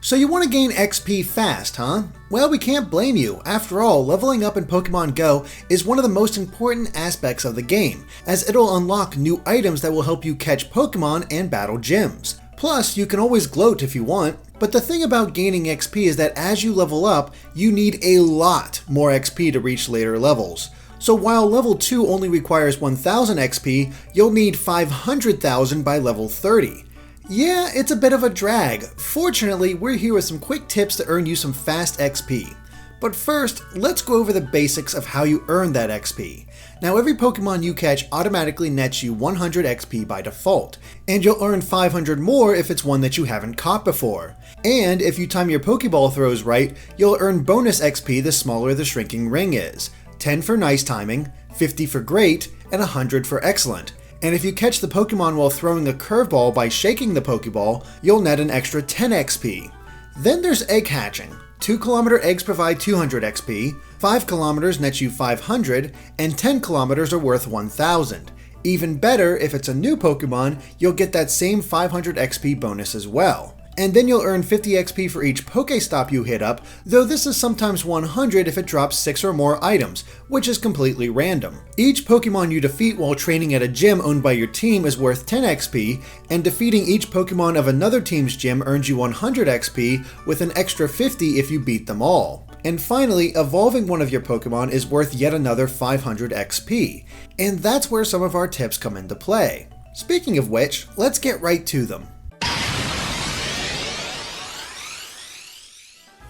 So you want to gain XP fast, huh? Well, we can't blame you. After all, leveling up in Pokemon Go is one of the most important aspects of the game, as it'll unlock new items that will help you catch Pokemon and battle gyms. Plus, you can always gloat if you want, but the thing about gaining XP is that as you level up, you need a lot more XP to reach later levels. So while level 2 only requires 1000 XP, you'll need 500,000 by level 30. Yeah, it's a bit of a drag. Fortunately, we're here with some quick tips to earn you some fast XP. But first, let's go over the basics of how you earn that XP. Now, every Pokemon you catch automatically nets you 100 XP by default, and you'll earn 500 more if it's one that you haven't caught before. And if you time your Pokeball throws right, you'll earn bonus XP the smaller the shrinking ring is. 10 for nice timing, 50 for great, and 100 for excellent. And if you catch the Pokemon while throwing a curveball by shaking the Pokeball, you'll net an extra 10 XP. Then there's egg hatching. 2 kilometer eggs provide 200 XP, 5 kilometers nets you 500, and 10 kilometers are worth 1000. Even better, if it's a new Pokemon, you'll get that same 500 XP bonus as well. And then you'll earn 50 XP for each Pokestop you hit up, though this is sometimes 100 if it drops 6 or more items, which is completely random. Each Pokemon you defeat while training at a gym owned by your team is worth 10 XP, and defeating each Pokemon of another team's gym earns you 100 XP, with an extra 50 if you beat them all. And finally, evolving one of your Pokemon is worth yet another 500 XP, and that's where some of our tips come into play. Speaking of which, let's get right to them.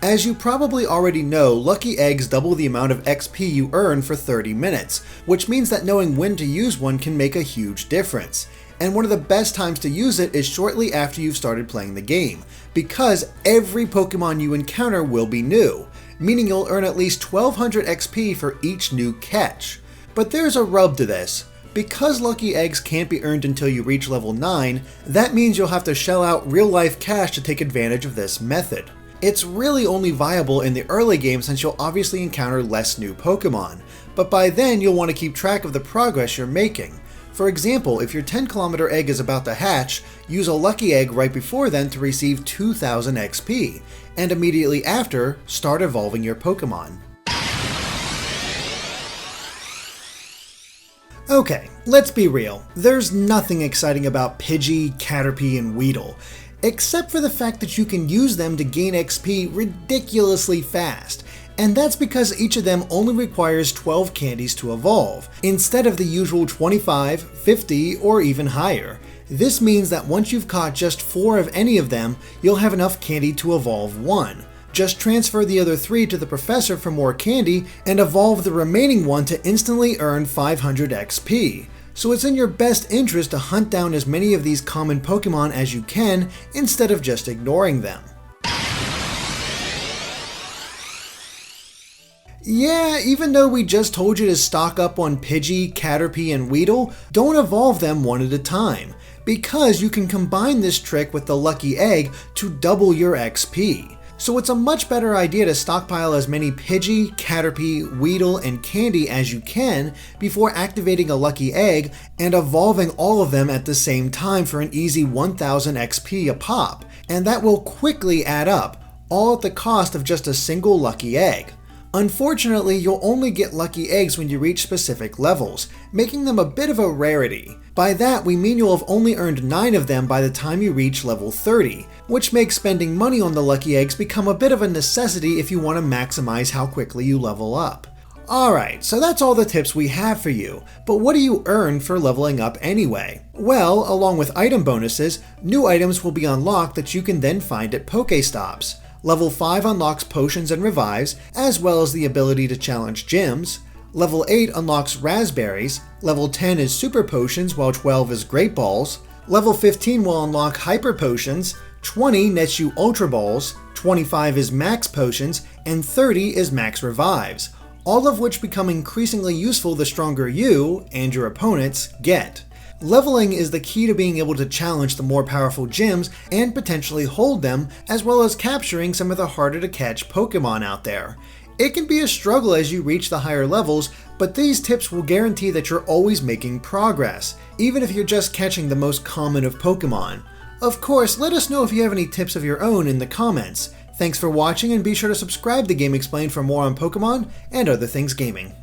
As you probably already know, lucky eggs double the amount of XP you earn for 30 minutes, which means that knowing when to use one can make a huge difference. And one of the best times to use it is shortly after you've started playing the game, because every Pokemon you encounter will be new, meaning you'll earn at least 1200 XP for each new catch. But there's a rub to this. Because lucky eggs can't be earned until you reach level 9, that means you'll have to shell out real-life cash to take advantage of this method. It's really only viable in the early game since you'll obviously encounter less new Pokemon, but by then you'll want to keep track of the progress you're making. For example, if your 10 kilometer egg is about to hatch, use a lucky egg right before then to receive 2000 XP, and immediately after, start evolving your Pokemon. Okay, let's be real. There's nothing exciting about Pidgey, Caterpie, and Weedle, except for the fact that you can use them to gain XP ridiculously fast. And that's because each of them only requires 12 candies to evolve, instead of the usual 25, 50, or even higher. This means that once you've caught just 4 of any of them, you'll have enough candy to evolve 1. Just transfer the other 3 to the professor for more candy, and evolve the remaining 1 to instantly earn 500 XP. So it's in your best interest to hunt down as many of these common Pokemon as you can, instead of just ignoring them. Yeah, even though we just told you to stock up on Pidgey, Caterpie, and Weedle, don't evolve them one at a time, because you can combine this trick with the lucky egg to double your XP. So it's a much better idea to stockpile as many Pidgey, Caterpie, Weedle, and Candy as you can before activating a lucky egg and evolving all of them at the same time for an easy 1000 XP a pop, and that will quickly add up, all at the cost of just a single lucky egg. Unfortunately, you'll only get lucky eggs when you reach specific levels, making them a bit of a rarity. By that, we mean you'll have only earned 9 of them by the time you reach level 30, which makes spending money on the lucky eggs become a bit of a necessity if you want to maximize how quickly you level up. Alright, so that's all the tips we have for you, but what do you earn for leveling up anyway? Well, along with item bonuses, new items will be unlocked that you can then find at Pokestops. Level 5 unlocks potions and revives, as well as the ability to challenge gyms. Level 8 unlocks raspberries. Level 10 is super potions, while 12 is great balls. Level 15 will unlock hyper potions. 20 nets you ultra balls. 25 is max potions, and 30 is max revives, all of which become increasingly useful the stronger you, and your opponents, get. Leveling is the key to being able to challenge the more powerful gyms and potentially hold them, as well as capturing some of the harder to catch Pokemon out there. It can be a struggle as you reach the higher levels, but these tips will guarantee that you're always making progress, even if you're just catching the most common of Pokemon. Of course, let us know if you have any tips of your own in the comments. Thanks for watching, and be sure to subscribe to Game Explained for more on Pokemon and other things gaming.